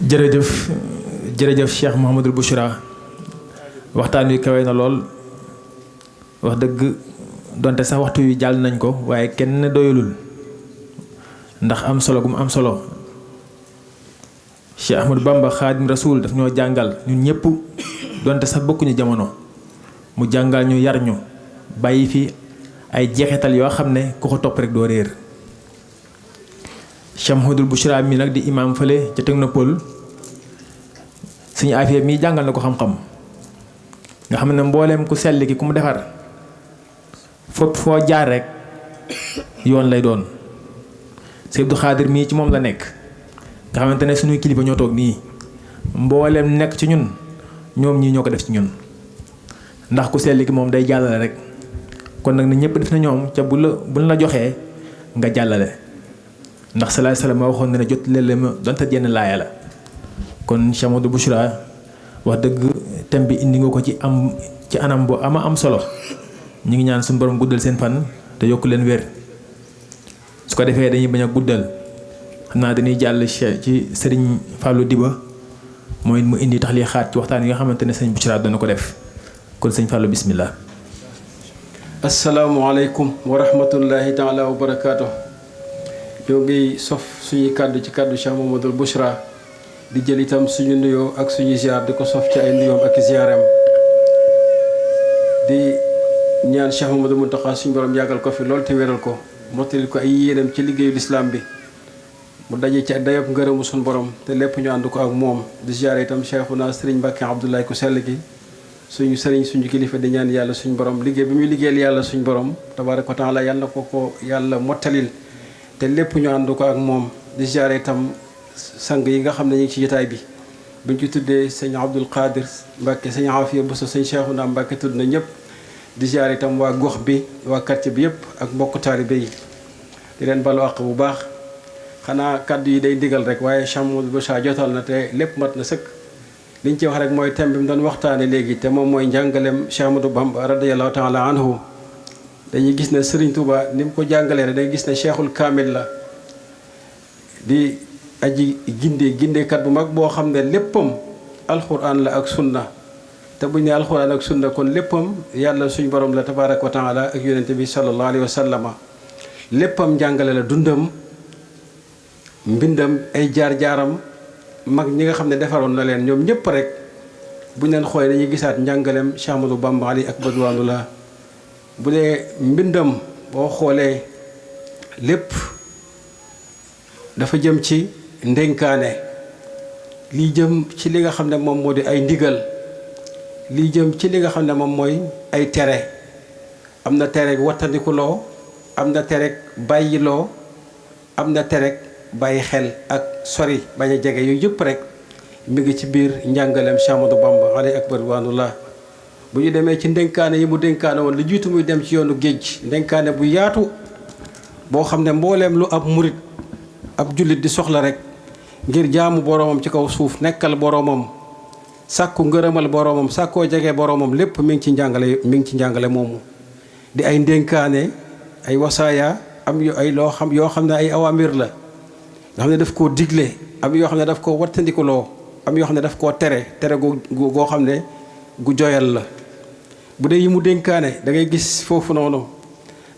jërëjëf jërëjëf Cheikh Mouhamadul Bouchra waxtaan wi kawe na lool wax dëgg donte sax waxtu wi jàll nañ ko waaye kenn doyulul ndax am solo gu mu am solo Cheikh Ahmadou Bamba Xaadim Rasul daf ñoo jàngal ñun ñëpp donte sax bokkuñu jamono mu jàngal ñu yar ñu bàyyi fi ay jeexital yoo xam ne ku ko topp rek doo réer Cheikh Mouhamadul Bouchra mi nag di imam fële ca Technopole suñu affaire mii jàngal na ko xam-xam nga xam ne mbooleem ku sell ki ku mu defar fopp foo jaar rek yoon lay doon Sëñ Abdou Khadir mii ci moom la nekk nga xamante ne suñuy kilifa ñoo toog nii mbooleem nekk ci ñun ñoom ñii ñoo ko def ci ñun ndax ku sell ki moom day jàllale rek kon nag na ñëpp def na ñoom ca buñ la joxee nga jàllale ndax salaay salaam ma waxoon ne jot leen ma donte jenn laaya la kon Cheikh Mouhamadou Bouchra wax dëgg thème bi indi nga ko ci anam bu am solo ñu ngi ñaan suñu borom guddal seen fan te yokk leen wér su ko defee dañuy bañ a guddal xam naa dañuy jàll ci Serigne Fallou Diba mooy mu indi tax li xaat ci waxtaan yi nga xamante ne sëñ Bouchra dana ko def kon sëñ Fallou bismillah. asalaamualeykum wa rahmatullahi taala wa barakaatu. ñoo ngi sof suñuy kàddu ci kàddu Cheikh Mouhamadou Bouchra di jël itam suñu nuyoo ak suñu ziar di ko sof ci ay nuyoom ak ziaram di ñaan Cheikh Mouhamadou Mountakha suñu borom yàggal ko fi lool te wéral ko mottali ko ay yéenam ci liggéeyu lislaam bi mu daje ci dayob ngërëmu suñu borom te lépp ñu ànd ko ak moom di ziar itam Cheikhuna Serigne Mbacké Abdoulaye ku sell gi suñu sëriñ suñu kilifa di ñaan yàlla suñu borom liggéey bi muy liggéeyal yàlla suñu borom tabaaraka wa taala yàlla ko yàlla mottalil te lépp ñu ànd ko ak moom di ziar itam sang yi nga xam ne ñu ngi ci jotaay bi buñ ci tuddee sëñ Abdoul Qadir Mbacké sëñ Afiya Bousso sëñ Cheikhouna Mbacké tudd na ñëpp di ziar itam waa gox bi waa quartier bi yëpp ak mbokk taalibe yi di leen balu àq bu baax xanaa kaddu yi day digal rek waaye Cheikh Mouhamadou Bouchra jotal na te lépp mat na sëkk liñ ci wax rek mooy thème bi mu doon waxtaane léegi te moom mooy njàngaleem Cheikh Ahmadou Bamba radiyallahu taala anhu dañuy gis ne Serigne Touba ni mu ko jàngalee rek day gis ne cheikhul kaamil la di aji gindeekat bu mag boo xam ne léppam alxuraan la ak sunna te buñ ne alxuraan ak sunna kon léppam yàlla suñ borom la tabaaraka wa taala ak yonente bi sallallahu alayhi wa sallama léppam njàngale la dundam mbindam ay jaar-jaaram mag ñi nga xam ne defaroon na leen ñoom ñëpp rek buñ leen xoolee dañuy gisaat njàngaleem Cheikh Ahmadou Bamba ali ak badwaanu la bu dee mbindam boo xoolee lépp dafa jëm ci ndénkaane lii jëm ci li nga xam ne moom moo di ay ndigal lii jëm ci li nga xam ne moom mooy ay tere am na tere wattandikuloo am na tere bàyyiloo am na tere bàyyi xel ak sori bañ a jege yooyu yëpp rek mi ngi ci biir njàngaleem Cheikh Ahmadou Bamba ali ak badwaanullah bu ñu demee ci ndénkaane yi mu dénkaane woon lu jiitu muy dem ci yoonu géej ndénkaane bu yaatu boo xam ne mbooleem lu ab murit ab jullit di soxla rek ngir jaamu boroomam ci kaw suuf nekkal boroomam sàkku ngërëmal boroomam sàkkoo jege boroomam lépp mi ngi ci njàngale moomu di ay ndénkaane ay wasaaya am yu ay loo xam yoo xam ne ay awamir la nga xam ne daf koo digle am yoo xam ne daf koo wattandikuloo am yoo xam ne daf koo tere goo xam ne gu joyal la bu dee yi mu dénkaane da ngay gis foofu noonu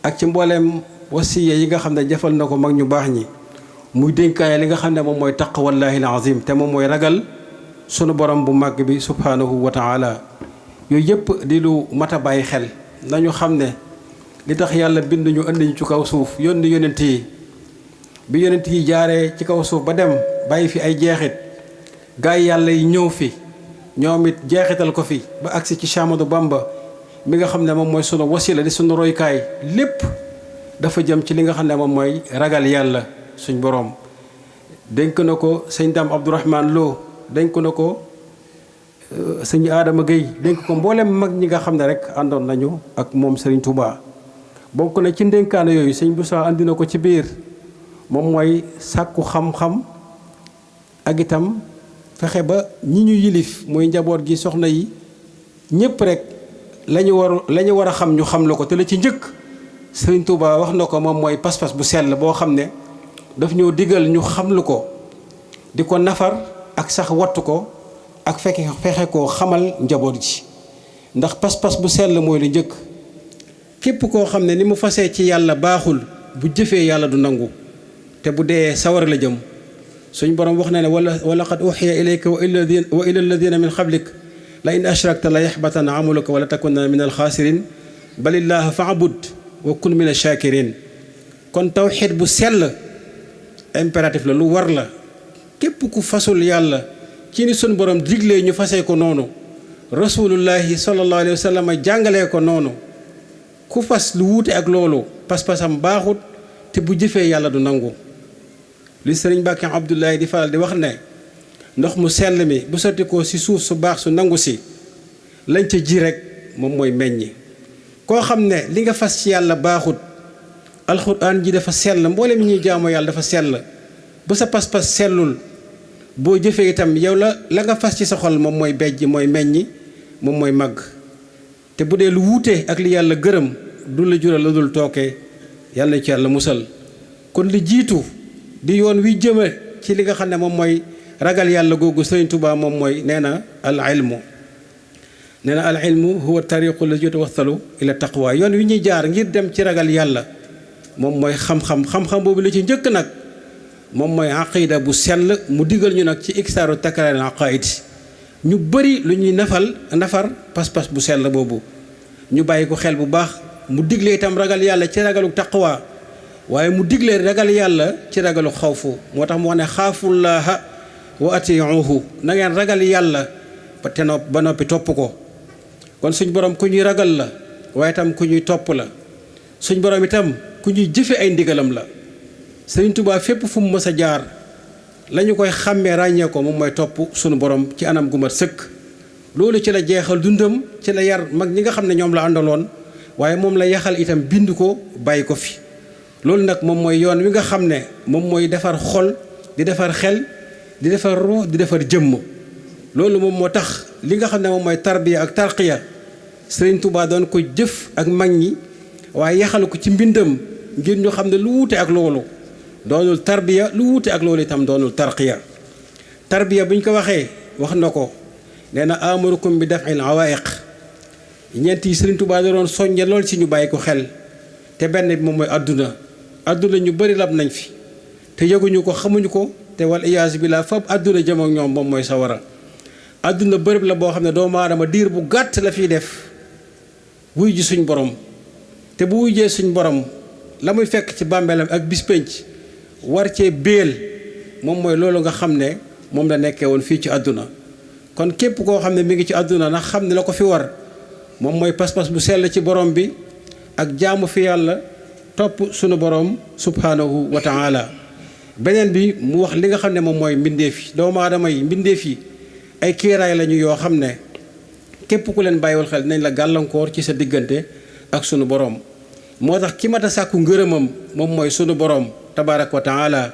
ak ci mbooleem wasiya yi nga xam ne jëfal na ko mag ñu baax ñi muy dénkaane li nga xam ne moom mooy taqwallahi alazim te moom mooy ragal sunu borom bu màgg bi subhanahu wa taala yooyu yëpp di lu mat a bàyyi xel nañu xam ne li tax yàlla bind ñu indi ñu ci kaw suuf yónni yonent yi bi yonent yi jaaree ci kaw suuf ba dem bàyyi fi ay jeexit gaa yi yàlla yi ñëw fi ñoom it jeexital ko fi ba agsi ci Cheikh Ahmadou Bamba mi nga xam ne moom mooy sunu wasila di sunu roykaay lépp dafa jëm ci li nga xam ne moom mooy ragal yàlla suñ boroom dénk na ko sëñ Dame Abdourahmane Lo dénk na ko sëñ Adama Gueye dénk ko mboolem mag ñi nga xam ne rek àndoon nañu ak moom Serigne Touba bokk na ci ndénkaane yooyu sëñ Bouchra andi na ko ci biir moom mooy sàkku xam-xam ak itam fexe ba ñi ñu yilif muy njaboot gi soxna yi ñëpp rek la ñu war a xam ñu xam la ko te la ci njëkk Serigne Touba wax na ko moom mooy pas-pas bu sell boo xam ne daf ñoo digal ñu xam lu ko di ko nafar ak ak sax wattu ko ak fexe koo xamal njaboot ji ndax pas-pas bu sell mooy lu njëkk képp koo xam ne ni mu fasee ci yàlla baaxul bu jëfee yàlla du nangu te bu dee sawar la jëm suñ borom wax na ne wa laqad uxiya ilayka wa ila alladina min qablik la in ashrakta la yaxbatana amaluka wala takunna min alxaasirin balillaha faabud wa kun min alshakirin kon tawxiid bu sell impératif la lu war la képp ku fasul yàlla ci ni suñ borom diglee ñu fasee ko noonu rasulullahi sallallahu alayhi wa sallam jàngalee ko noonu ku fas lu wuute ak loolu pas-pasam baaxut te bu jëfee yàlla du nangu li sëriñ Mbàkke Abdoulaye di faral di wax ne ndox mu sell mi bu sotti ko ci suuf su baax su nangu si lañ ca ji rek moom mooy meññi koo xam ne li nga fas ci yàlla baaxut alxuraan ji dafa sell mboolem ñuy jaamoo yàlla dafa sell bu sa pas-pas sellul boo jëfee itam yow la nga fas ci sa xol moom mooy bejj mooy meññi moom mooy màgg te bu dee lu wuute ak li yàlla gërëm du la jural la dul tooke yàlla ci yàlla musal kon li jiitu di yoon wi jëme ci li nga xam ne moom mooy ragal yàlla googu Sëriñ Tuubaa moom mooy nee na al ilmu huwa tariqu la yatawassalu ila taqwa yoon wi ñuy jaar ngir dem ci ragal yàlla moom mooy xam-xam boobu la ci njëkk nag moom mooy aqida bu sell mu digal ñu nag ci iksaaru takraar aqaid ñu bëri lu ñuy nafar pas-pas bu sell boobu ñu bàyyi ko xel bu baax mu digle itam ragal yàlla ci ragalu taqwa waaye mu digle ragal yàlla ci ragalu xawfu moo tax mu wax ne xaafullaaha wa atiuhu na ngeen ragal yàlla ba noppi topp ko kon suñ borom ku ñuy ragal la waaye itam ku ñuy topp la suñ borom itam ku ñuy jëfe ay ndigalam la Sëriñ Tuubaa fépp fu mu mës a jaar la ñu koy xàmmee ràññee ko moom mooy topp sunu borom ci anam gu mat sëkk loolu ci la jeexal dundam ci la yar mag ñi nga xam ne ñoom la àndaloon waaye moom la yaxal itam bind ko bàyyi ko fi loolu nag moom mooy yoon wi nga xam ne moom mooy defar xol di defar xel di defar ruux di defar jëmm loolu moom moo tax li nga xam ne moom mooy tarbiya ak tarqiya Sëriñ Tuubaa doon ko jëf ak mag ñi waaye yaxal ko ci mbindam ngir ñu xam ne lu wuute ak loolu doonul tarbiya lu wuute ak loolu itam doonul tarqiya tarbiya bu ñu ko waxee wax na ko nee na amurukum bi daf'il awaa'iq ñeent yi Sëriñ Tuubaa da doon soññe lool ci ñu bàyyi ko xel te benn bi moom mooy adduna ñu bëri lab nañ fi te yëguñu ko xamuñu ko te wal iyaazu billaah fab adduna jëm ak ñoom moom mooy sawara adduna bërëb la boo xam ne doomu aadama diir bu gàtt la fiy def wuy ji suñ borom te bu wujjee suñ borom la muy fekk ci bàmbeelam ak bis pénc war cee béel moom mooy loolu nga xam ne moom la nekkee woon fii ci àdduna kon képp koo xam ne mi ngi ci àdduna ndax xam ne la ko fi war moom mooy pas-pas bu sell ci borom bi ak jaamu fi yàlla topp sunu borom subhanahu wa taala beneen bi mu wax li nga xam ne moom mooy mbindeef yi doomu aadama yi mbindeef yi ay kiiraay lañu yoo xam ne képp ku leen bàyyiwul xel nañ la gàllankoor ci sa diggante ak sunu borom moo tax ki mat a sàkku ngërëmam moom mooy sunu borom tabaaraka wa taala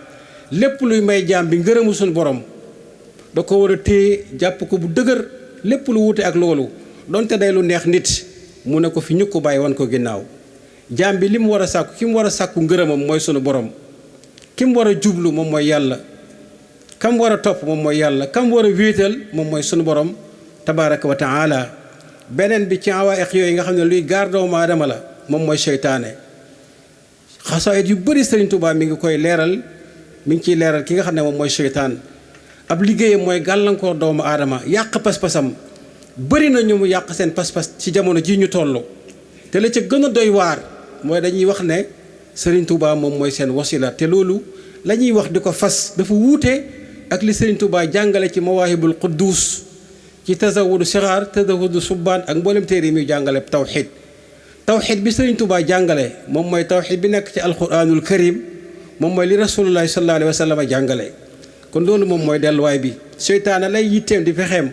lépp luy may jaam bi ngërëmu sunu borom da ko war a téye jàpp ko bu dëgër lépp lu wuute ak loolu donte day lu neex nit mu ne ko fi ñu ko bàyyi wan ko ginnaaw jaam bi li mu war a sàkku ki mu war a sàkku ngërëmam mooy sunu borom ki mu war a jublu moom mooy yàlla kam war a topp moom mooy yàlla kam war a wéetal moom mooy sunu borom tabaaraka wa taala beneen bi ci awaa'iq yooyu nga xam ne luy gaar doomu aadama la moom mooy seytaane xasaayit yu bëri Sëriñ Tuubaa mi ngi koy leeral mi ngi ciy leeral ki nga xam ne moom mooy seytaan ab liggéeyam mooy gàllankoor doomu aadama yàq pas-pasam bëri na ñu mu yàq seen pas-pas ci jamono ji ñu toll te la ca gën a doy waar mooy dañuy wax ne Sëriñ Tuubaa moom mooy seen wasila te loolu la ñuy wax di ko fas dafa wuute ak li Sëriñ Tuubaa jàngale ci mawaahibul quddus ci tazawudu sixaar tazawudu subbaan ak mboolem téere yi muy jàngale tawxid bi Sëriñ Tuubaa jàngale moom mooy tawxid bi nekk ci alquranul karim moom mooy li rasulullahi sallallahu alayhi wa sallam jàngale kon loolu moom mooy delluwaay bi seytaane lay yitteem di fexeem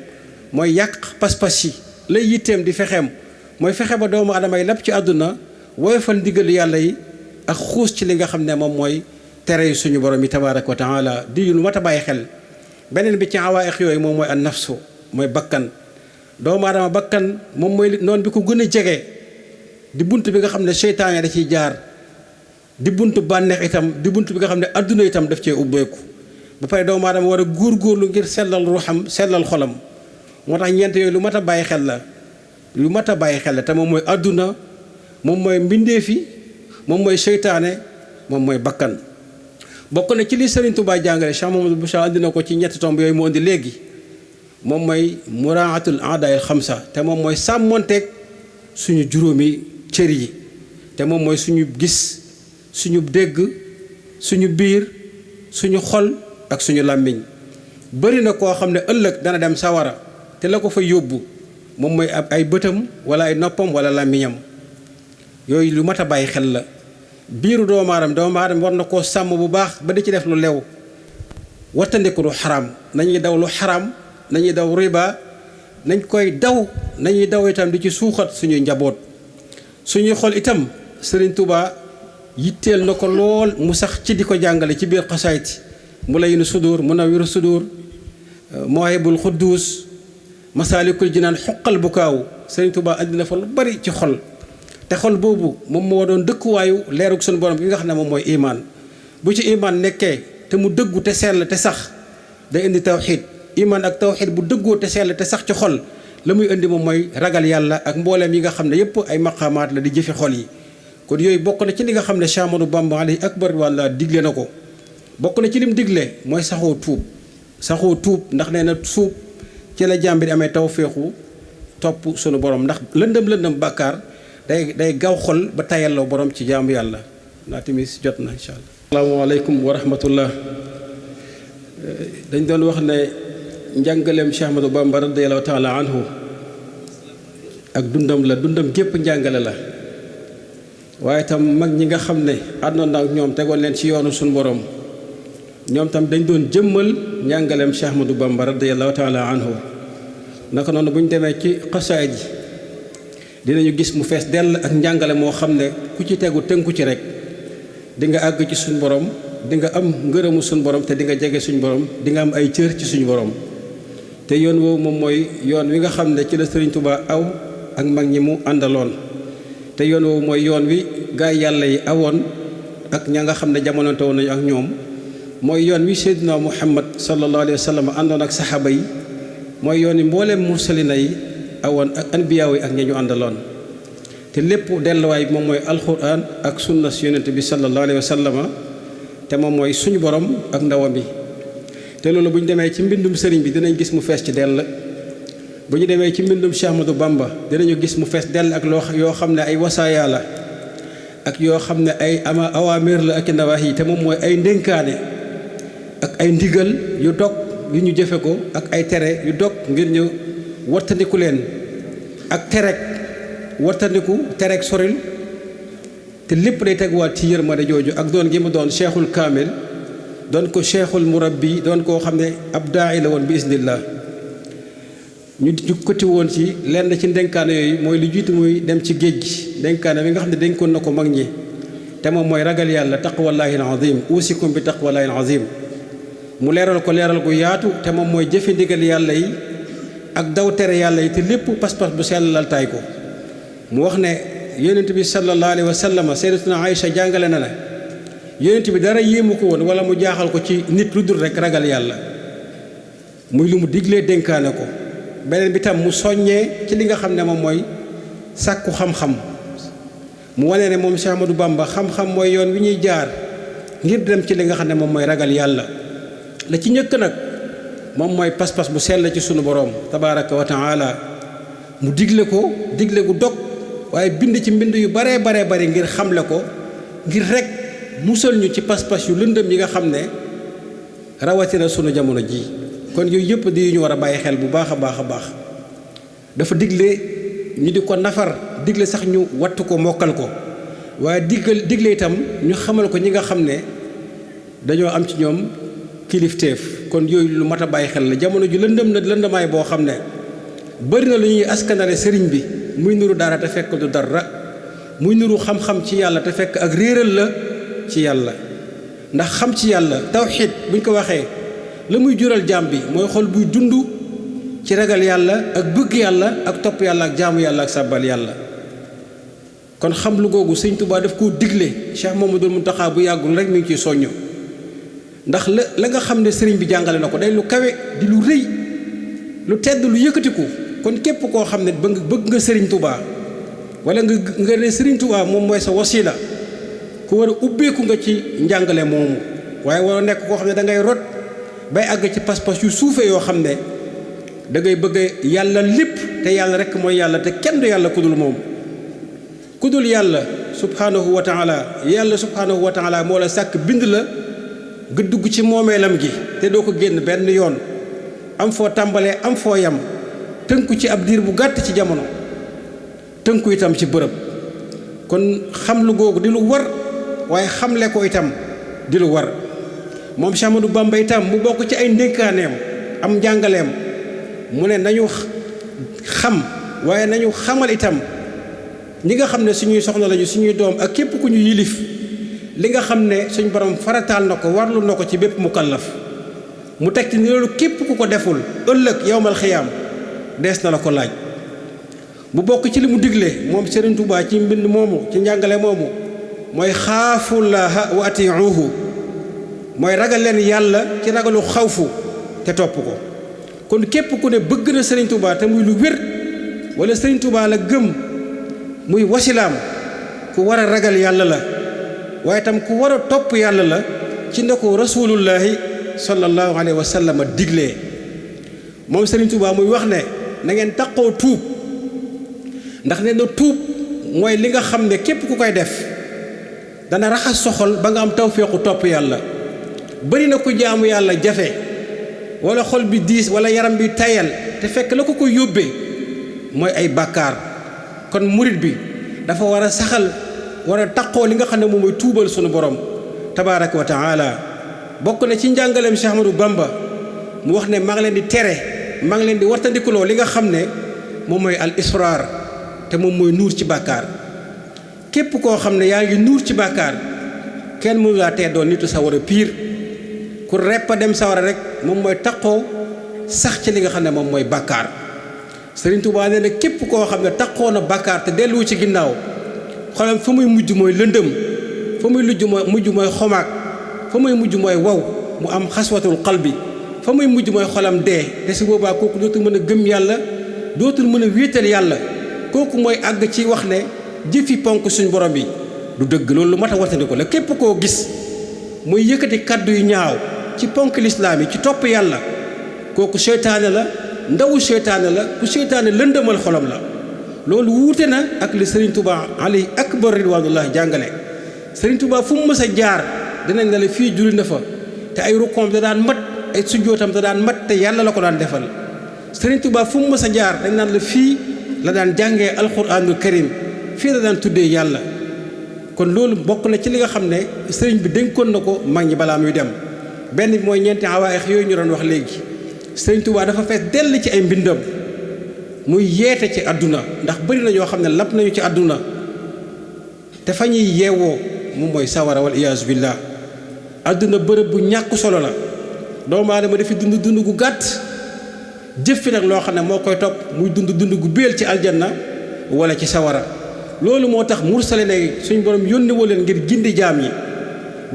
mooy yàq pas-pas yi lay yitteem di fexeem mooy fexe ba doomu adama yi lépp ci àdduna woyofal ndigal yàlla yi ak xuus ci li nga xam ne moom mooy tere yi suñu borom yi tabaaraka wa taala di lu mat a bàyyi xel beneen bi ci awaa'iq yooyu moom mooy an nafsu mooy bakkan doomu aadama bakkan moom mooy noonu bi ko gën a jege di bunt bi nga xam ne seytaane da ciy jaar di buntu bànneex itam di bunt bi nga xam ne adduna itam daf cee ubbeeku ba pare doomu aadama war a góorgóorlu ngir sellal ruuxam sellal xolam moo tax ñeent yooyu lu mat a bàyyi xel la lu mat a bàyyi xel la te moom mooy àdduna moom mooy mbindeefi moom mooy seytaane moom mooy bakkan bokk na ci li Sëriñ Tuubaa jàngale Cheikh Mamadou Bouchra andi na ko ci ñetti tomb yooyu mu andi léegi moom mooy muraatul aadaayil xamsa te moom mooy sàmmonteeg suñu juróomi cër yi te moom mooy suñu gis suñu dégg suñu biir suñu xol ak suñu làmmiñ bëri na koo xam ne ëllëg dana dem sawara te la ko fa yóbbu moom mooy ab ay bëtam wala ay noppam wala làmmiñam yooyu lu mat a bàyyi xel la biiru doomu aadama war na koo sàmm bu baax ba di ci def lu lew wattandiku lu xaraam nañuy daw lu xaraam nañuy daw riba nañ koy daw nañuy daw itam di ci suuxat suñuy njaboot suñuy xol itam Sëriñ Tuubaa yitteel na ko lool mu sax ci di ko jàngale ci biir xasaayit Mulayyinu Sudur Munawwiru Sudur Mawahibul Quddus Masaalikul Jinaan xoqal bu kaaw Sëriñ Tuubaa andi na fa lu bari ci xol te xol boobu moom moo doon dëkkuwaayu leerug suñu borom bi nga xam ne moom mooy imaan bu ci imaan nekkee te mu dëggu te sell te sax day indi tawxiid imaan ak tawxiid bu dëggoo te sell te sax ci xol la muy indi moom mooy ragal yàlla ak mbooleem yi nga xam ne yépp ay maqaamaat la di jëfe xol yi kon yooyu bokk na ci li nga xam ne Cheikh Ahmadou Bamba alayhi akbar walla digle na ko bokk na ci lim digle mooy saxoo tuub ndax nee na suub ci la jaam bi di amee tawféexu topp sunu borom ndax lëndëm bàkkaar day gaaw xol ba tayalloo borom ci jaamu yàlla naa timis jot na incha allah. asalaamaaleykum wa rahmatullah. dañ doon wax ne njàngaleem Cheikh Ahmadou Bamba radiyallahu taala anhu ak dundam gépp njàngale la waaye tam mag ñi nga xam ne àndoon na ak ñoom tegoon leen ci yoonu suñu borom ñoom tam dañ doon jëmmal njàngaleem Cheikh Ahmadou Bamba radiyallahu taala anhu naka noonu bu ñu demee ci xasaayid ji dinañu gis mu fees dell ak njàngale moo xam ne ku ci tegu tënku ci rek di nga àgg ci suñu borom di nga am ngërëmu suñu borom te di nga jege suñu borom di nga am ay cër ci suñu borom te yoon woowu moom mooy yoon wi nga xam ne ci la Sëriñ Tuubaa aw ak mag ñi mu àndaloon te yoon woowu mooy yoon wi gaay yàlla yi awoon ak ña nga xam ne jamononte woon nañu ak ñoom mooy yoon wi Seydina Muhammad sallallahu alayhi wa sallam àndoon ak saxaaba yi mooy yoon wi mbooleem mursalina yi awoon ak anbiyaaw yi ak ña ñu àndaloon te lépp delluwaay bi moom mooy alxuraan ak sunna si yonent bi sallallahu alayhi wa sallama te moom mooy suñu borom ak ndawam bi te loolu bu ñu demee ci mbindum sëriñ bi dinañ gis mu fees ci dell bu ñu demee ci mbindum Cheikh Ahmadou Bamba dinañu gis mu fees dell ak yoo xam ne ay wasaaya la ak yoo xam ne ay awaamir la ak i nawaahi te moom mooy ay ndénkaane ak ay ndigal yu dog yu ñu jëfe ko ak ay tere yu dog ngir ñu wattandiku leen ak terek soril te lépp day teguwaat ci yërmande jooju ak doon gi mu doon cheikhul kaamil doon ko cheikhul murabbi doon koo xam ne ab daay la woon bi isnillah ñu jukkati woon ci lenn ci ndenkaane yooyu mooy lu jiitu muy dem ci géej gi ndenkaane bi nga xam ne dénkoon na ko mag ñi te moom mooy ragal yàlla taqwallahi alazim usikum bi taqwallahi alazim mu leeral gu yaatu te moom mooy jëfe ndigal yàlla yi ak daw tere yàlla yi te lépp pas-pas bu sell laltaay ko mu wax ne yonent bi sallallahu alayhi wa sallam sayyidatuna Aïcha jàngale na ne yonent bi dara yéemu ko woon wala mu jaaxal ko ci nit lu dul rek ragal yàlla muy lu mu diglee dénkaane ko beneen bi tam mu soññee ci li nga xam ne moom mooy sàkku xam-xam mu wane ne moom Cheikh Ahmadou Bamba xam-xam mooy yoon wi ñuy jaar ngir dem ci li nga xam ne moom mooy ragal yàlla la ci njëkk nag moom mooy pas-pas bu sell ci sunu borom tabaraka wa taala mu digle gu dog waaye bind ci mbind yu baree bari ngir xamle ko ngir rek musal ñu ci pas-pas yu lëndëm yi nga xam ne rawatina sunu jamono ji kon yooyu yëpp di ñu war a bàyyi xel bu baax a baax dafa digle ñu di ko nafar digle sax ñu wattu ko mokkal ko waaye digle itam ñu xamal ko ñi nga xam ne dañoo am ci ñoom kilifteef kon yooyu lu mat a bàyyi xel la jamono ju lëndamaay boo xam ne bëri na lu ñuy askanale sëriñ bi muy nuru dara te fekk du dara muy nuru xam-xam ci yàlla te fekk ak réeral la ci yàlla ndax xam ci yàlla tawxiid buñ ko waxee la muy jural jaam bi mooy xol buy dund ci ragal yàlla ak bëgg yàlla ak topp yàlla ak jaamu yàlla ak sàbbal yàlla kon xam lu googu sëñ Tuubaa daf koo digle Cheikh Mamadou Mountakha bu yàggul rek mi ngi ciy soññu ndax la nga xam ne sëriñ bi jàngale na ko day lu kawe di lu rëy lu tedd lu yëkkatiku. kon képp koo xam ne bëgg nga sëriñ Touba wala nga ne sëriñ Touba moom mooy sa wasila ku war a ubbeeku nga ci njàngale moomu waaye war a nekk koo xam ne da ngay rot bay àgg ci pas-pas yu suufe yoo xam ne da ngay bëgg yàlla lépp te yàlla rek mooy yàlla te kenn du yàlla kudul moom kudul yàlla subhanahu wa taala yàlla subhanahu wa taala moo la sàkk bind la nga dugg ci moomeelam gi te doo ko génn benn yoon am foo tàmbalee am foo yam tënku ci ab diir bu gàtt ci jamono tënku itam ci bërëb kon xam lu googu di lu war waaye xamle ko itam di lu war moom Cheikh Ahmadou Bamba itam mu bokk ci ay ndénkaaneem am njàngaleem mu ne nañu xam waaye nañu xamal itam ñi nga xam ne suñuy soxna lañu suñuy doom ak képp ku ñu yilif li nga xam ne suñ borom farataal na ko warlu na ko ci bépp mukallaf mu teg ci ni loolu képp ku ko deful ëllëg yowmal xiyaam dees na la ko laaj mu bokk ci li mu digle moom Serigne Touba ci mbind moomu ci njàngale moomu mooy xaafullaha wa atiuhu mooy ragal leen yàlla ci ragalu xawfu te topp ko kon képp ku ne bëgg na Serigne Touba te muy lu wér wala Serigne Touba la gëm muy wasilaam ku war a ragal yàlla la waaye tam ku war a topp yàlla la ci ne ko rasulullahi sallallahu alayhi wa sallam diglee moom Serigne Touba muy wax ne na ngeen taqoo tuub ndax ne na tuub mooy li nga xam ne képp ku koy def dana raxas soxol ba nga am tawféexu topp yàlla bari na ku jaamu yàlla jafe wala xol bi diis wala yaram bi tayal te fekk la ko ko yóbbee mooy ay bàkkaar kon murit bi dafa war a saxal war a taqoo li nga xam ne moom mooy tuubal sunu borom tabaaraka wa taala bokk na ci njàngaleem Cheikh Ahmadou Bamba mu wax ne maa ngi leen di tere maa ngi leen di wartandikuloo li nga xam ne moom mooy al israr te moom mooy nuur ci bàkkaar képp koo xam ne yaa ngi nuur ci bàkkaar kenn mënu laa tee doon nitu sawara piir ku repp a dem sawara rek moom mooy taqoo sax ci li nga xam ne moom mooy bàkkaar Serigne Touba nee na képp koo xam ne taqoo na bàkkaar te delluwu ci ginnaaw xolam fa muy mujj mooy lëndëm fa muy mujj mooy xomaag fa muy mujj mooy wow mu am xaswatul qalbi fa muy mujj mooy xolam dee te su boobaa kooku dootul mën a gëm yàlla dootul mën a wéetal yàlla kooku mooy àgg ci wax ne jëfi ponk suñ borom bi du dëgg loolu lu mat a wattandiku la képp koo gis muy yëkkati kàddu yu ñaaw ci ponk lislaam yi ci topp yàlla kooku seytaane la ndawu seytaane la ku seytaane lëndëmal xolam la loolu wuute na ak li Serigne Touba alayhi akbar ridwanullah jàngale Serigne Touba fu mu mës a jaar dinañ ne la fii julli na fa te ay rukkoom da daan mat ay sujjootam da daan mat te yàlla la ko daan defal Serigne Touba fu mu mës a jaar dañ naan la fii la daan jàngee alquranul karim fii la daan tuddee yàlla kon loolu bokk na ci li nga xam ne sëriñ bi dénkoon na ko mag ñi balaa muy dem benn bi mooy ñeenti awaaix yooyu ñu doon wax léegi Serigne Touba dafa fees dell ci ay mbindam muy yeete ci àdduna ndax bëri na ñoo xam ne lap nañu ci àdduna te fa ñuy yeewoo moom mooy sawara wal iyaazu billah àdduna bërëb bu ñàkk solo la doomu aadama dafi dund dund gu gàtt jëf fi nag loo xam ne moo koy topp muy dund dund gu béel ci aljanna wala ci sawara loolu moo tax mursale ne suñ borom yónni woo leen ngir gindi jaam yi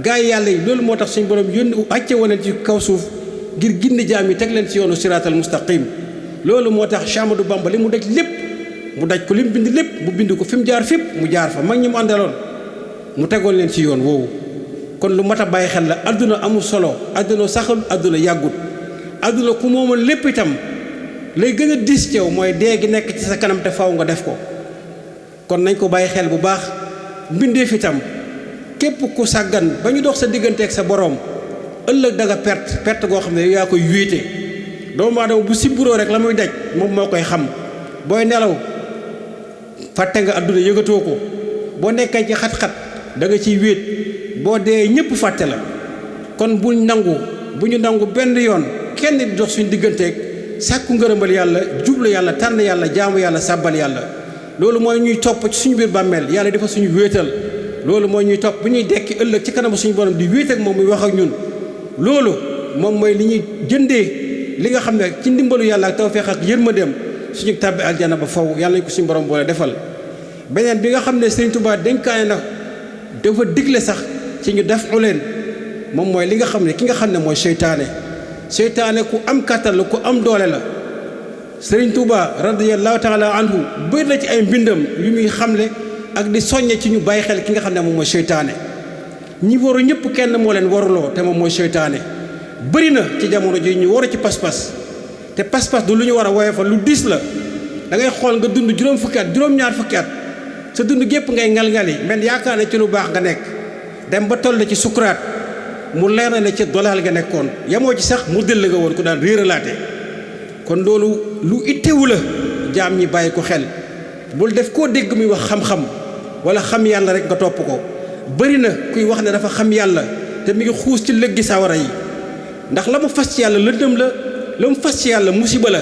gaa yi yàlla yi loolu moo tax suñ borom yónni àcce woo leen ci kaw suuf ngir gindi jaam yi teg leen ci yoonu siraatal mustaqim loolu moo tax Cheikh Ahmadou Bamba li mu daj lépp mu daj ko li mu bind lépp mu bind ko fi mu jaar fépp mu jaar fa mag ñi mu àndaloon mu tegoon leen ci yoon woowu kon lu mat a bàyyi xel la adduna amul solo adduna saxul adduna yàggut adduna ku moomal lépp itam lay gën a diis ci yow mooy dee gi nekk ci sa kanam te faw nga def ko kon nañ ko bàyyi xel bu baax mbindeef itam képp ku sàggan ba ñu dox sa digganteeg sa boroom ëllëg da nga perte goo xam ne yaa koy wéete doomu aadama bu sibburoo rek la muy daj moom moo koy xam booy nelaw fàtte nga adduna yëgatoo ko boo nekkee ci xat-xat da nga ciy wéet boo dee ñëpp fàtte la kon bu ñu nangu benn yoon kenn di dox suñu digganteeg sàkku ngërëmbal yàlla jublu yàlla tànn yàlla jaamu yàlla sàbbal yàlla loolu mooy ñuy topp ci suñu biir bàmmeel yàlla dafa suñu wéetal loolu mooy ñuy topp bu ñuy dekki ëllëg ci kanamu suñu borom di wéet ak moom muy wax ak ñun loolu moom mooy li ñuy jëndee li nga xam ne ci ndimbalu yàlla ak tawfeex ak yërmandeem suñu tàbbi aljana ba faw yàlla nañ ko suñu borom boole defal beneen bi nga xam ne Serigne Touba dénkaane na dafa digle sax ci ñu def leen moom mooy li nga xam ne ki nga xam ne mooy seytaane ku am kàttan la ku am doole la. Sëriñ Tuuba radiyallahu taala anhu bëri na ci ay mbindam yu muy xamle ak di soññe ci ñu bàyyi xel ki nga xam ne moom mooy seytaane. ñi waru ñëpp kenn moo leen waruloo te moom mooy seytaane. bëri na ci jamono ji ñu waru ci pas-pas te pas-pas du lu ñu war a woyofal lu diis la. da ngay xool nga dund juróom fukki at juróom-ñaar fukki at sa dund gépp ngay ngal-ngali men yaakaar ne ci lu baax nga nekk dem ba toll ci sukuraat mu leer na ne ci dolaal nga nekkoon yamoo ci sax mu dëll nga woon ku daan réeralaate. kon loolu lu ittewu la jaam ñi bàyyi ko xel bul def koo dégg muy wax xam-xam wala xam yàlla rek nga topp ko. bëri na kuy wax ne dafa xam yàlla te mi ngi xuus ci lëggi sawara yi ndax la mu fas ci yàlla lëndëm la mu fas ci yàlla musiba la.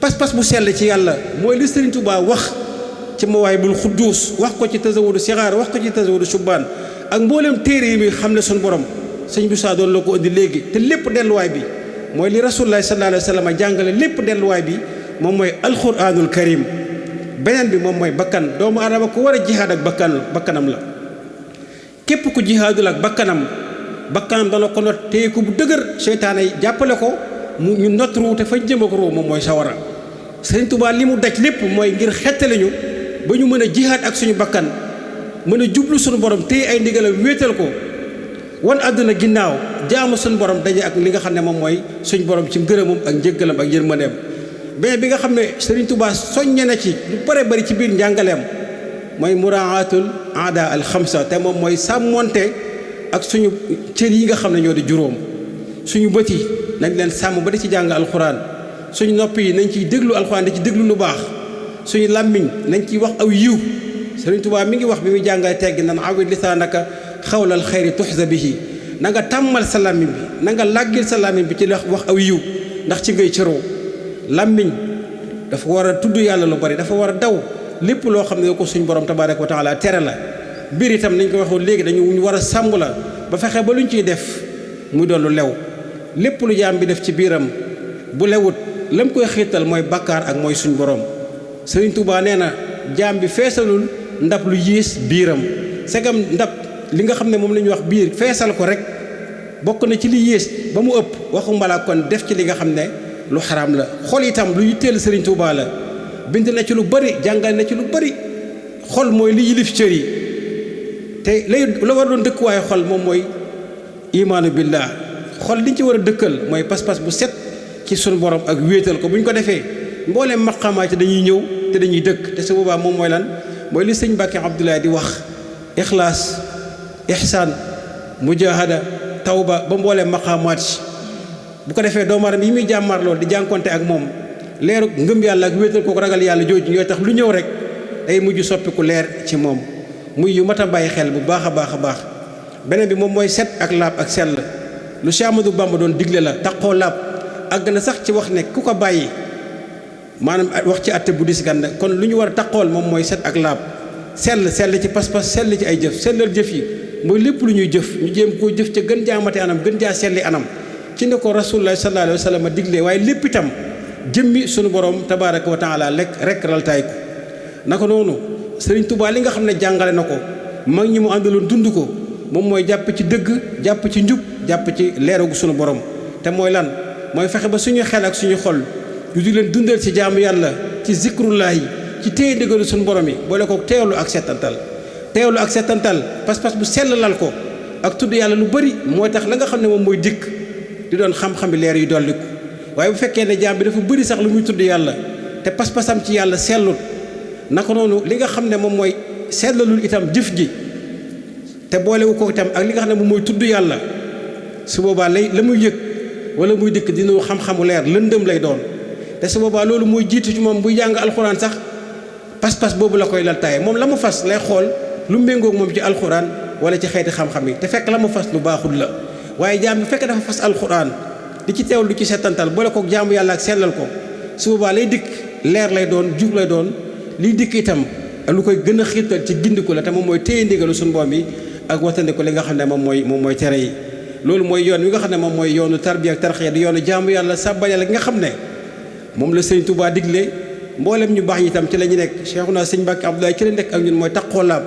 pas-pas bu sell ci yàlla mooy li Sëriñ Tuubaa wax ci Mawaahibul Xudduus wax ko ci Tazawudu Sixaar wax ko ci Tazawudu Shubaan ak mboolem téere yi mi xam ne suñu borom sëñ bi saa doon la ko indi léegi te lépp delluwaay bi mooy li Rasulullaahi sallallaahu alayhi wa sallam jàngale lépp delluwaay bi moom mooy alxuraanul karim. beneen bi moom mooy bakkan doomu aadama ku war a jihaad ak bakkanam la. képp ku jihaadul ak bakkanam dana ko not téye ko bu dëgër seytaane yi jàppale ko mu ñu not ruu te fañ jëm ak ruu moom mooy sawara. Sëriñ Tuubaa li mu daj lépp mooy ngir xettali ñu ba ñu mën a jihaad ak suñu bakkan mën a jublu suñu borom téye ay ndigalam wéetal ko wan àdduna ginnaaw jaamu suñu borom daje ak li nga xam ne moom mooy suñu borom ci ngërëmam ak njëggalam ak yërmandeem. beneen bi nga xam ne Sëriñ Tuubaa soññe na ci lu bare bari ci biir njàngaleem mooy muraatul aada al xamsa te moom mooy sàmmonte ak suñu cër yi nga xam ne ñoo di juróom. suñu bët yi nañ leen sàmm ba di ci jàng alxuraan suñu nopp yi nañ ciy déglu alxuraan di ci déglu lu baax suñu làmmiñ nañ ciy wax aw yiw. Sëriñ Tuubaa mi ngi wax bi muy jàngale teggi nan awit lisaanaka xawlal xayri tuxza bihi na nga tàmmal sa làmmiñ bi na nga làggil sa làmmiñ bi ci wax aw yiw ndax ci ngay cëroo. làmmiñ dafa war a tudd yàlla lu bari dafa war a daw lépp loo xam ne ko suñ borom tabaaraka wa taala tere la. biir itam nañ ko waxoon léegi dañu war a sàmm la ba fexe ba luñ ciy def muy doon lu lew. lépp lu jaam bi def ci biiram bu lewut lam koy xiital mooy bakkaar ak mooy suñ borom. Sëriñ Tuubaa nee na jaam bi feesalul ndab lu yées biiram segam ndab li nga xam ne moom la ñuy wax biir feesal ko rek bokk na ci li yées ba mu ëpp waxu mbala kon def ci li nga xam ne lu xaraam la. xol itam lu yitteel Sëriñ Tuubaa la bind na ci lu bari jàngal na ci lu bari. xol mooy li yilif cër yi te la war doon dëkkuwaayu xol moom mooy imaanu billah. xol liñ ci war a dëkkal mooy pas-pas bu set ci sunu borom ak wéetal ko bu ñu ko defee mbooleem maqaamaat dañuy ñëw te dañuy dëkk te su boobaa moom mooy lan mooy li sëñ Mbàkke Abdoulaye di wax ixlaas ihsaan mujahada tawba ba mbooleem maqaamaat bu ko defee doomu aadama yi muy jàmmaar lool di jànkonte ak moom leeru ngëm yàlla ak wéetal ko ragal yàlla jooju ñooy tax lu ñëw rek day mujj soppiku leer ci moom muy yu mat a bàyyi xel bu baax a baax a baax. beneen bi moom mooy set ak laab ak sell lu Cheikh Ahmadou Bamba doon digle la taqoo laab àgg na sax ci wax ne ku ko bàyyi maanaam wax ci atte bu dis gànn kon lu ñu war a taqool moom mooy set ak laab sell ci pas-pas sell ci ay jëf sellal jëf yi mooy lépp lu ñuy jëf ñu jéem koo jëf ca gën jaamate anam gën jaa selli anam ci ne ko rasulullah sallallahu alayhi wa sallam digle waaye lépp itam jëmmi sunu borom tabaraka wa taala rek raltaay ko naka noonu Sëriñ Tuubaa li nga xam ne jàngale na ko mag ñi mu àndaloon dund ko moom mooy jàpp ci dëgg jàpp ci njub jàpp ci leeragu sunu borom te mooy lan mooy fexe ba suñu xel ak suñu xol ñu di leen dundal ci jaamu yàlla ci zikrullahi ci téye dëggalu suñu borom yi boole ko teewlu ak settantal pas-pas bu sell lal ko ak tudd yàlla lu bari mooy tax la nga xam ne moom mooy dikk di doon xam-xami leer yu dolliku waaye bu fekkee ne jaam bi dafa bëri sax lu muy tudd yàlla te pas-pasam ci yàlla sellut naka noonu li nga xam ne moom mooy sellalul itam jëf ji te boolewu ko itam ak li nga xam ne moom mooy tudd yàlla su boobaa la muy yëg wala muy dikk dina xam-xamu leer lëndëm lay doon te su boobaa loolu mooy jiitu ci moom buy jàng alxuraan sax pas-pas boobu la koy lal taaye moom la mu fas lay xool lu méngoog moom ci alxuraan wala ci xeeti xam-xam yi te fekk la mu fas lu baaxul la waaye jaam bi fekk dafa fas alxuraan di ci teewlu ci settantal boole kook jaamu yàlla ak sellal ko su boobaa lay dikk leer lay doon jub lay doon liy dikk itam lu koy gën a xiirtal ci gindiku la te moom mooy téye ndigalu suñu boom yi ak wattandiku li nga xam ne moom mooy tere yi loolu mooy yoon wi nga xam ne moom mooy yoonu tarbiya ak tarxiya di yoonu jaamu yàlla sàbbal yàlla gi nga xam ne moom la sëñ Tuubaa digle mboolem ñu baax ñi itam ci la ñu nekk Cheikhuna sëñ Mbàkke Abdoulaye ci la nekk ak ñun mooy taqoo laab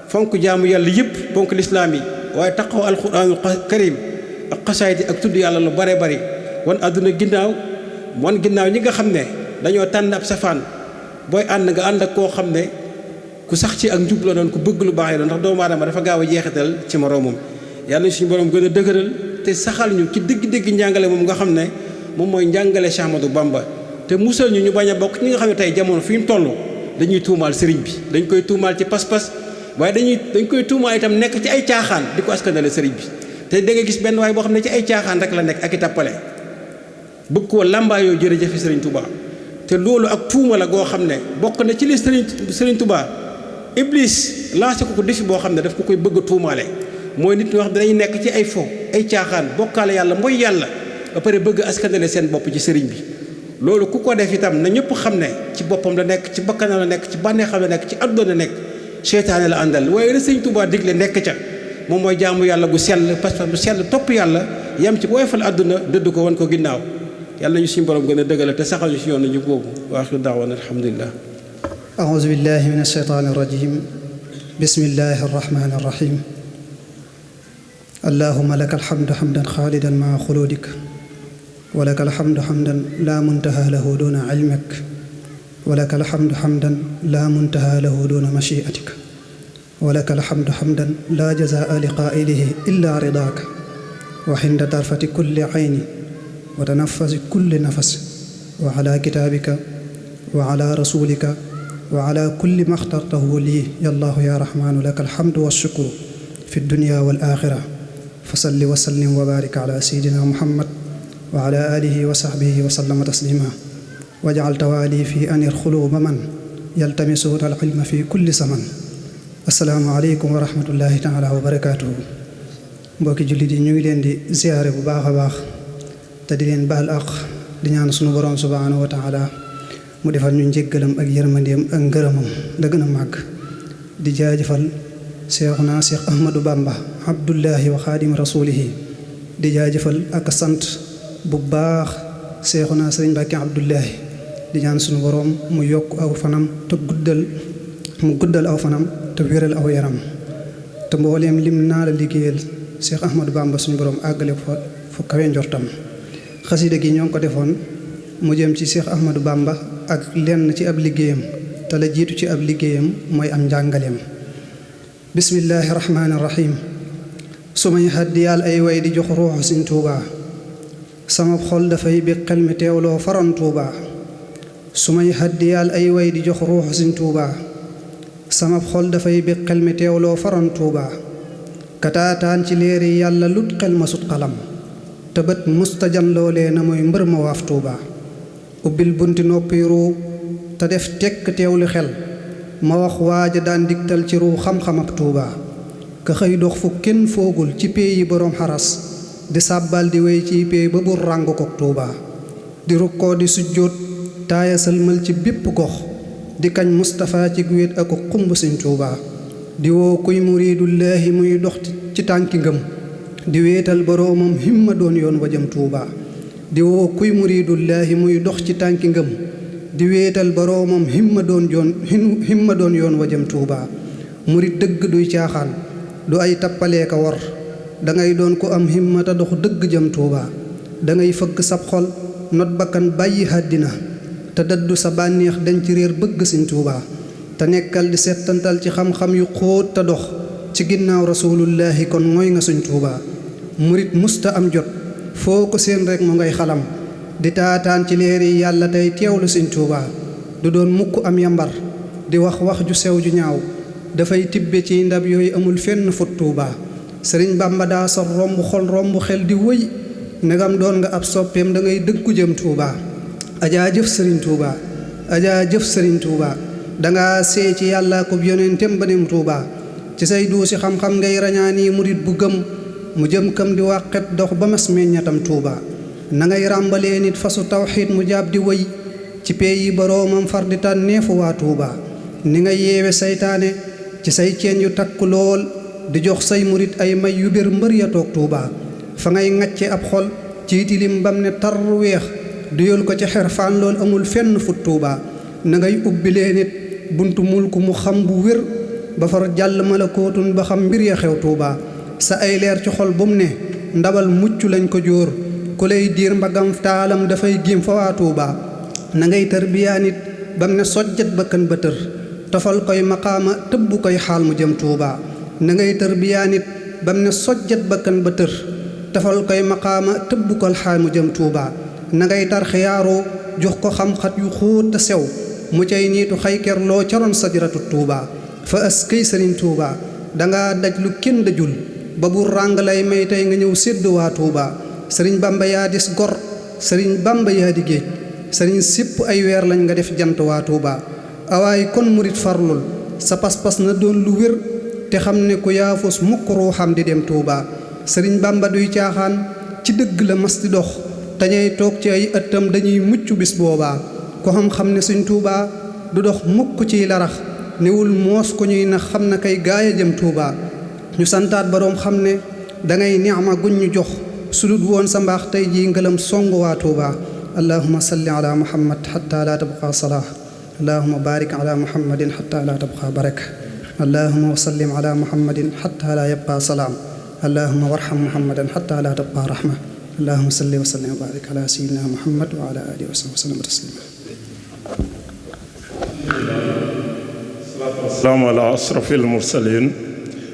fonk jaamu yàlla yëpp fonk lislaam yi waaye taqoo alxuraanul karim ak xasaayid ak tudd yàlla lu bare bari wan àdduna ginnaaw ñi nga xam ne dañoo tànn ab safaan booy ànd nga ànd ak koo xam ne ku sax ci ak njub la doon ku bëgg lu baax yi doon ndax doomu aadama dafa gaaw a jeexital ci moroomam yàlla suñu borom gën a dëgëral te saxal ñu ci dëgg-dëgg njàngale moom nga xam ne moom mooy njàngale Cheikh Ahmadou Bamba te musal ñu bañ a bokk ñi nga xam ne tey jamono fi mu toll dañuy tuumaal sëriñ bi dañ koy tuumaal ci pas-pas waaye dañ koy tuumaal itam nekk ci ay caaxaan di ko askanale sëriñ bi te da nga gis benn waay boo xam ne ci ay caaxaan rek la nekk ak i tappale bëgg koo làmbaayoo jërëjëfe sëriñ Touba te loolu ak tuuma la goo xam ne bokk na ci li sëriñ Touba Iblis lancé ko défi boo xam ne daf ko koy bëgg a tuumaale mooy nit ñi wax dañuy nekk ci ay fo ay caaxaan bokkaale yàlla mooy yàlla ba pare bëgg askanale seen bopp ci sëriñ bi loolu ku ko def itam na ñëpp xam ne ci boppam la nekk ci bakkanam la nekk ci bànneexam la nekk ci àdduna la nekk seytaane la àndal waaye la sëriñ Touba digle nekk ca moom mooy jaamu yàlla gu sell pas-pas bu sell topp yàlla yam ci woyofal àdduna dëdd ko wan ko ginnaaw yàlla ñu suñu borom gën a dëggal te saxal ñu si yoon nañu boobu wa axiru daawana alhamdulillah أعوذ بالله من الشيطان الرجيم بسم الله الرحمن الرحيم اللهم لك الحمد حمدا خالدا مع خلودك ولك الحمد حمدا لا منتهى له دون علمك ولك الحمد حمدا لا منتهى له دون مشيئتك ولك الحمد حمدا لا جزاء لقائله إلا رضاك وعند طرفة كل عين وتنفس كل نفس وعلى كتابك وعلى رسولك وعلى كل ما اخترته لي يا الله يا رحمن لك الحمد والشكر في الدنيا والآخرة فصل وسلم وبارك على سيدنا محمد وعلى آله وصحبه وسلم تسليما واجعل توالي في أن الخلوب من يلتمسون العلم في كل زمن السلام عليكم ورحمة الله تعالى وبركاته mbokki jullit yi ñu ngi leen di ziyaare bu baax a baax te di leen baal àq di ñaan sunu borom subhaanahu wa taala mu defal ñu njéggalam ak yërmandeem ak ngërëmam da gën a màgg di jaajëfal Seexuna Seex Ahmadou Bamba abdullahi wa xaadim rasulihi di jaajëfal ak sant bu baax Seexuna Sëriñ Mbàkke abdullahi di ñaan sunu borom mu yokk aw fanam te guddal aw fanam te wéral aw yaram te mbooleem lim naa la liggéeyal Seex Ahmadou Bamba suñu borom àggale ko fu kawe njortam xasida gi ñoo ngi ko defoon mu jëm ci Seex Ahmadou Bamba ak lenn ci ab liggéeyam te la jiitu ci ab liggéeyam mooy am njàngaleem bismillaahi rahmaani rahiim su may xaddiyaal ay way di jox ruuxu Sëriñ Tuubaa sama xol dafay bi xel mi teewloo faroon Tuubaa su may xaddiyaal ay way di jox ruuxu Sëriñ Tuubaa sama xol dafay bi xel mi teewloo faroon Tuubaa kataataan ci leeri yàlla lut xel ma sut xalam te bët mustajan loolee na mooy mbër ma waaf Tuubaa ubbil bunti noppi ruu te def tekk teewlu xel ma wax waaja daan digtal ci ruu xam-xam ak Tuubaa ka xëy dox fu kenn foogul ci pee yi boroom xaras di sàbbal di wey ci pee ba bur ràng kook Tuubaa di rukkoo di sujjóot taaya sëlmal ci bépp gox di kañ Mustapha ci guwét ak xumb Sëriñ Tuubaa di woo kuy muriidullaahi muy dox ci tànki ngëm di wéetal boroomam himma doon yoon wa jëm Tuubaa di woo kuy muriidullaahi muy dox ci tànki ngëm di wéetal boroomam himma doon yoon wa jëm Tuubaa murit dëgg duy caaxaan du ay tappalee ka wor dangay doon ku am himma te dox dëgg jëm Tuubaa dangay fëgg sab xol not bakkan bàyyi àddina te dëddu sa bànneex dañ ci réer bëgg Sëriñ Tuubaa te nekkal di settantal ci xam-xam yu xóot te dox ci ginnaaw rasulullahi kon mooy nga Sëriñ Tuubaa murit musta am jot foo ko seen rek mu ngay xalam di taataan ci leeri yàlla tey teewlu Sëriñ Tuubaa du doon mukk am yambar di wax wax ju sew ju ñaaw dafay tibbe ci ndab yooyu amul fenn fut Tuubaa Sëriñ Bàmba daa sor romb xol romb xel di wëy ndegam doon nga ab soppeem da ngay dëggu jëm Tuubaa ajaa jëf Sëriñ Tuubaa ajaa jëf Sëriñ Tuubaa danga see ci yàlla ko yonentam ba dem Tuubaa ci say duusi xam-xam ngay rañaani murit bu gëm mu jëm kam di wàqet dox ba mas meññatam Tuubaa na ngay ràmbalee nit fasu tawxiit mu jaab di wëy ci pee yi boroomam far di tànneefu waa Tuubaa ni nga yeewe saytaane ci say ceen yu takku lool di jox say murit ay may yu bir mbër ya toog Tuubaa fa ngay ŋacce ab xol ci tilim bam ne tar weex duyal ko ci xerfaan lool amul fenn fut Tuubaa na ngay ubbilee nit buntu mulku mu xam bu wér ba far jàll malakootun ba xam mbir ya xew Tuubaa sa ay leer ci xol bu mu ne ndabal mucc lañ ko jóor ku lay diir mbagam taalam dafay giim fa waa Tuuba na ngay tarbiyaa nit bam ne sojjat bakkan ba tër tofal koy maqaama tëbb koy xaal mu jëm Tuuba na ngay tarbiyaa nit bam ne sojjat bakkan ba tër tofal koy maqaama tëbb koy xaal mu jëm Tuuba na ngay tarxiyaaroo jox ko xam-xat yu xóot te sew mu cay niitu xaykerloo caroon sadiratu Tuuba fa askay sëriñ Tuuba danga daj lu kenn dajul ba bu ràng lay may tey nga ñëw sédd waa Tuuba sëriñ Bamba yaa dis gor sëriñ Bamba yaa di géej sëriñ sipp ay weer lañ nga def jant waa Tuuba awaay kon murit farlul sa pas-pas na doon lu wér te xam ne ku yaafus mukk ruuxam di dem Tuuba sëriñ Bamba duy caaxaan ci dëgg la mas di dox te ñay toog ci ay ëttam dañuy mucc bis boobaa ko xam ne suñ Tuuba du dox mukk ciy larax niwul moos ko ñuy na xam na kay gaaya jëm Tuuba ñu santaat boroom xam ne dangay ni'ma guñ ñu jox sudut woon sa mbaax tey jii ngëlam song waa Tuuba allahumma salli ala muhammad hatta la tabqa salah allahumma barik ala muhammadin hatta la tabqa baraka allahumma wasallim ala muhammadin hatta la yabqa salaam allahumma warham muhammadan hatta la tabqa rahma allahumma salli wa sallim wa barik ala sayyidina muhammad wa ala alihi wa sahbihi wa sallam taslima salaamu ala asrafil mursalin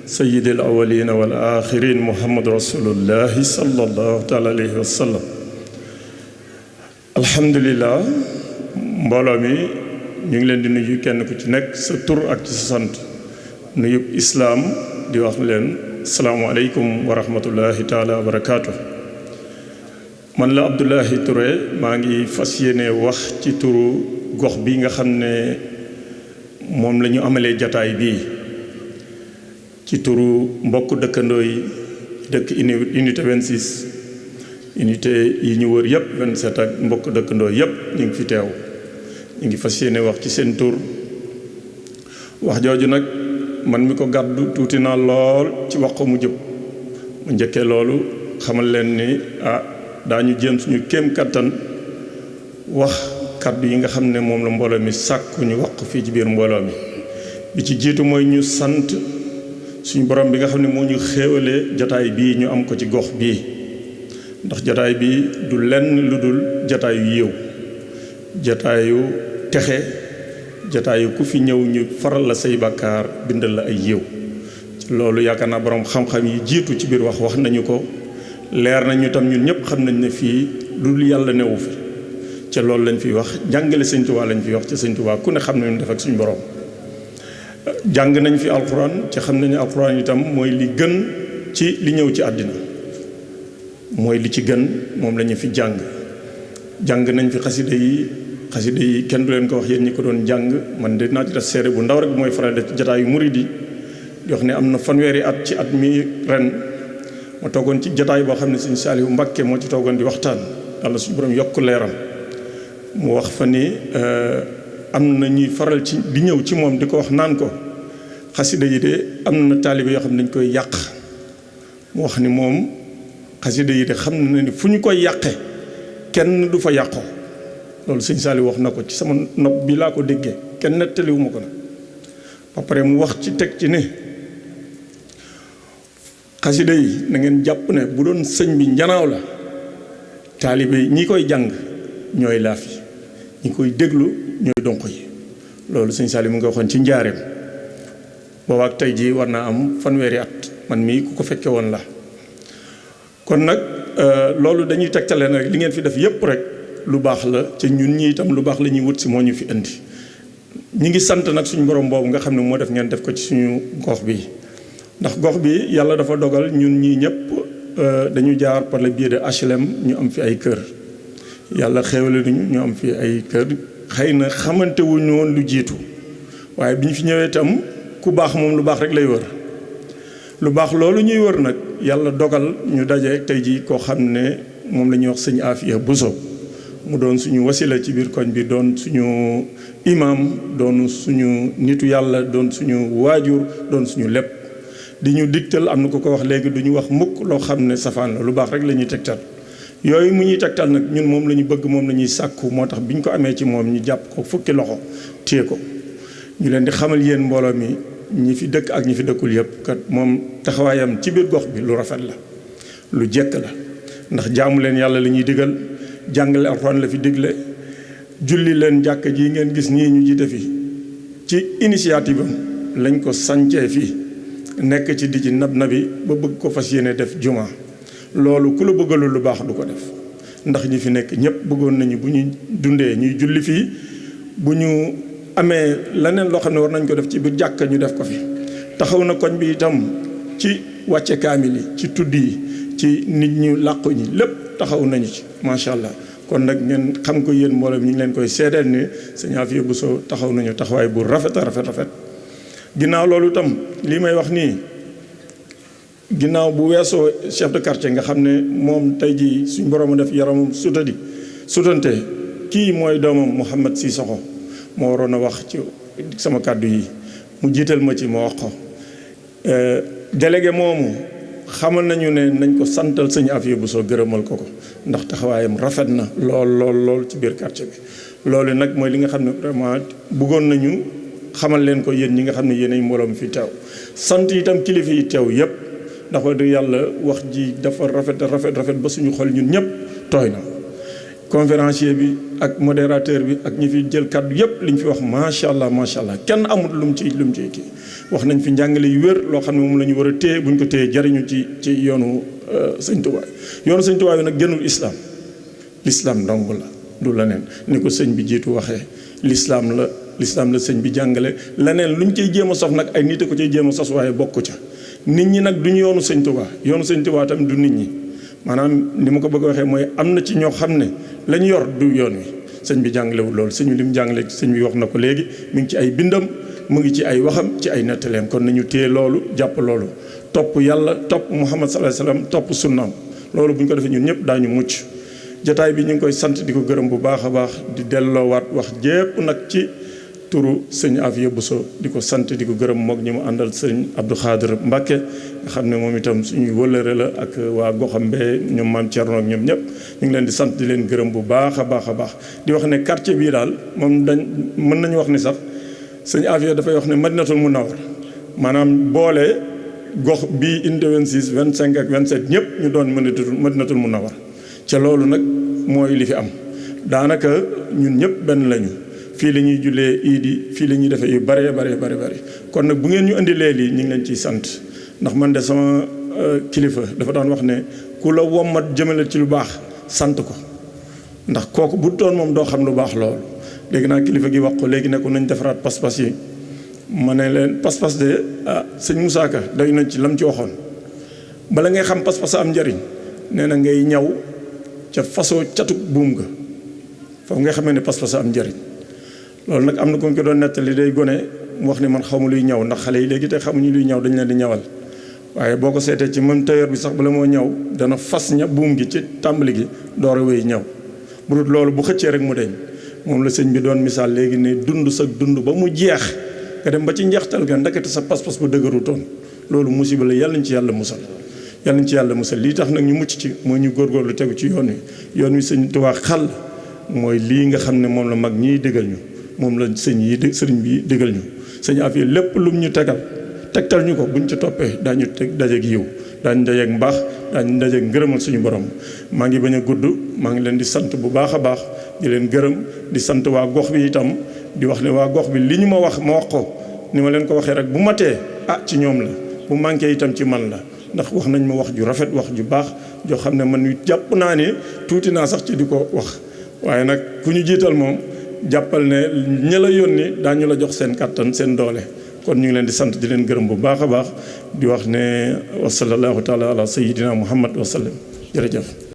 sayyidil awwalin wal axirin muhammad rasulullahi sallallahu taala alayhi wa sallam alhamdulilah mbooloo mi ñu ngi leen di nuyu kenn ku ci nekk sa tur ak ci sa sant nuyub islaam di wax leen salaamualeykum wa rahmatullahi taala wa barakaatu. man la Abdoulahi Touré maa ngi fas yéene wax ci turu gox bi nga xam ne moom la ñu amalee jataay bii ci turu mbokk dëkkandoo yi dëkk unité 26 unité yi ñu wër yëpp 27 ak mbokk dëkkandoo yëpp ñu ngi fi teew ñu ngi fas yéene wax ci seen tur wax jooju nag man mi ko gàddu tuuti naa lool ci wax ko mu jëpp mu njëkkee loolu xamal leen ni daañu jéem suñu kéem kattan wax kàddu yi nga xam ne moom la mbooloo mi sàkku ñu wax ko fii ci biir mbooloo mi bi ci jiitu mooy ñu sant suñu borom bi nga xam ne moo ñu xéewalee jataay bii ñu am ko ci gox bii ndax jataay bi du lenn lu dul jataayu yiw jataayu texe jataayu ku fi ñëw ñu faral la say bàkkaar bindal la ay yiw loolu yaakaar naa borom xam-xam yi jiitu ci biir wax nañu ko leer nañu tam ñun ñëpp xam nañ ne fii lu dul yàlla newu fi ca loolu lañ fiy wax jàngale sëñ Tuubaa lañ fiy wax ca sëñ Tuubaa ku ne xam nañu def ak suñu borom jàng nañ fi alxuraan ci xam nañu alxuraan itam mooy li gën ci li ñëw ci àddina mooy li ci gën moom la ñu fi jàng nañ fi xasida yi kenn du leen ko wax yéen ñi ko doon jàng man de naa ci def seere bu ndaw rek mooy faral def jataayu murid yi di wax ne am na fanweeri at ci at mi ren ma toogoon ci jataay boo xam ne sëñ Saalihu Mbàkke moo ci toogoon di waxtaan yàlla suñu borom yokk leeram mu wax fa ni am na ñuy faral ci di ñëw ci moom di ko wax naan ko xasida yi de am na taalibe yoo xam ne dañ koy yàq mu wax ni moom xasida yi de xam na ni fu ñu koy yàqe kenn du fa yàqoo loolu sëñ Saalihu wax na ko ci sama nopp bi laa ko déggee kenn nettaliwuma ko nag ba pare mu wax ci teg ci ne xasida yi na ngeen jàpp ne bu doon sëñ bi njanaaw la taalibe yi ñi koy jàng ñooy laaf yi ñi koy déglu ñooy donk yi loolu sëñ Saalihu mu ngi waxoon ci njaareem boobaak tey jii war naa am fanweeri at man mii ku ko fekke woon la kon nag loolu dañuy tegtale nag li ngeen fi def yépp rek lu baax la ca ñun ñi itam lu baax la ñuy wut si moo ñu fi indi ñi ngi sant nag suñu borom boobu nga xam ne moo def ngeen def ko ci suñu gox bi ndax gox bi yàlla dafa dogal ñun ñii ñëpp dañu jaar par le biais de HLM ñu am fi ay kër yàlla xéewale nañu ñu am fi ay kër xëy na xamante wuñu woon lu jiitu waaye bi ñu fi ñëwee itam ku baax moom lu baax rek lay wër lu baax loolu ñuy wër nag yàlla dogal ñu daje tey jii koo xam ne moom la ñuy wax sëñ Afia Bousso mu doon suñu wasila ci biir koñ bi doon suñu imam doon suñu nitu yàlla doon suñu waajur doon suñu lépp di ñu digtal am na ko wax léegi du ñu wax mukk loo xam ne safaan la lu baax rek la ñuy tegtal yooyu mu ñuy tegtal nag ñun moom la ñu bëgg moom la ñuy sàkku moo tax bi ñu ko amee ci moom ñu jàpp ko fukki loxo téye ko ñu leen di xamal yéen mbooloo mi ñi fi dëkk ak ñi fi dëkkul yëpp kat moom taxawaayam ci biir gox bi lu rafet la lu jekk la ndax jaamu leen yàlla la ñuy digal jàngale alxuraan la fi digle julli leen jàkk ji ngeen gis ñii ñu jiite fi ci initiative am lañ ko sancee fii nekk ci di ci nab nabi ba bëgg ko fas yéene def juma loolu ku la bëggalul lu baax du ko def ndax ñi fi nekk ñëpp bëggoon nañu bu ñu dundee ñuy julli fii bu ñu amee leneen loo xam ne war nañ ko def ci biir jàkk ñu def ko fi taxaw na koñ bi itam ci wàcce kaamil yi ci tudd yi ci nit ñu làqu ñi lépp taxaw nañu ci macha allah kon nag ngeen xam ko yéen mbooloo ñu ngi leen koy seedeel ni sëñ Afia Bousso taxaw nañu taxawaay bu rafet a rafet ginnaaw loolu itam lii may wax nii ginnaaw bu weesoo chef de quartier nga xam ne moom tey jii suñ borom a def yaramam sutante kii mooy doomam Mouhamed Cissokho moo waroon a wax ci sama kàddu yi mu jiital ma ci ma wax ko délégué moomu xamal nañu ne nañ ko santal sëñ Afia Bousso gërëmal ko ndax taxawaayam rafet na lool ci biir quartier bi loolu nag mooy li nga xam ne vraiment bëggoon nañu xamal leen ko yéen ñi nga xam ne yéen ay mbooloom fi teew sant itam kilifa yi teew yépp ndax wax dëgg yàlla wax ji dafa rafet ba suñu xol ñun ñëpp tooy na conférencier bi ak modérateur bi ak ñi fi jël kàddu yépp liñ fi wax macha allah kenn amul lu mu ci kii wax nañ fi njàngale yu wér loo xam ne moom la ñu war a téye buñ ko téye jariñu ci yoonu sëñ Tuubaa yoonu sëñ Tuubaa bi nag gënul l'islam ndong la du leneen ni ko sëñ bi jiitu waxee l'islam la sëñ bi jàngale leneen luñ ciy jéem a sos nag ay nit a ko ciy jéem a sos waaye bokku ca nit ñi nag duñu yoonu sëñ Tuubaa tamit du nit ñi maanaam ni ma ko bëgg a waxee mooy am na ci ñoo xam ne lañ yor du yoon wi sëñ bi jàngalewul loolu sëñ bi li mu jàngale sëñ bi wax na ko léegi mi ngi ci ay bindam mu ngi ci ay waxam ci ay nettaleem kon nañu téye loolu jàpp loolu topp yàlla topp Muhammad sallallahu alayhi wasallam topp sunnaam loolu bu ñu ko defee ñun ñëpp daañu mucc jotaay bi ñu ngi koy sant di ko gërëm bu baax a baax di delloowaat wax jépp nag ci turu sëñ Afia Bousso di ko sant di ko gërëm moog ñi mu àndal sëñ Abdou Khadir Mbacke nga xam ne moom itam suñuy wëllëre la ak waa goxam bee ñoom maam Thierno ak ñoom ñëpp ñu ngi leen di sant di leen gërëm bu baax a baax di wax ne quartier bii daal moom mën nañu wax ni sax sëñ Afia dafay wax ne Madinatul Munawwar maanaam boole gox bii indi 26 25 ak 27 ñëpp ñu doon Madinatul Munawwar ca loolu nag mooy li fi am daanaka ñun ñëpp benn lañu fii la ñuy jullee iidi fii la ñuy defee yu bare kon nag bu ngeen ñu indilee lii ñu ngi leen ciy sant ndax man de sama kilifa dafa daan wax ne ku la wommat jëmale ci lu baax sant ko ndax kooku bu doon moom doo xam lu baax loolu léegi naa kilifa gi wax ko léegi ne ko nañ defaraat pas-pas yi ma ne leen pas-pas de sëñ Moussa Ka day nañ ci lam ci waxoon bala ngay xam pas-pas am njëriñ nee na ngay ñaw ca fasoo catu buum ga foofu nga xamee ne pas-pas am njëriñ loolu nag am na ku ñu ko doon nettali day gone mu wax ne man xawma luy ñaw ndax xale yi léegi te xamuñu luy ñaw dañ leen di ñawal waaye boo ko seetee ci même tailleur bi sax bala moo ñaw dana fas buum gi ci tàmbali gi door a wéy ñaw bu dul loolu bu xëccee rek mu deñ moom la sëñ bi doon misaal léegi ne dund sa dund ba mu jeex nga dem ba ci njeextal ga ndakate sa pas-pas bu dëgërutoon loolu musiba la yàlla nañ ci yàlla musal lii tax nag ñu mucc ci mooy ñu góorgóorlu tegu ci yoon wi sëñ Tuubaa xal mooy lii nga xam ne moom la mag ñiy dëggal ñu moom la sëriñ bi dëggal ñu sëñ Afia lépp lum ñu tegtal ñu ko buñ ci toppee daañu dajeeg yiw daañu dajeeg mbaax daañu dajeeg ngërëmal suñu borom maa ngi bañ a gudd maa ngi leen di sant bu baax a baax di leen gërëm di sant waa gox bi itam di wax ne waa gox bi li ñu ma wax ko ni ma leen ko waxee rek bu matee ci ñoom la bu manqué itam ci man la ndax wax nañ ma wax ju rafet wax ju baax joo xam ne man jàpp naa ne tuuti naa sax ci di ko wax waaye nag ku ñu jiital moom jàppal ne ña la yónni daañu la jox seen kàttan seen doole kon ñu ngi leen di sant di leen gërëm bu baax a baax di wax ne wa sallallahu taala ala sayyidina muhammad wa sallam jërëjëf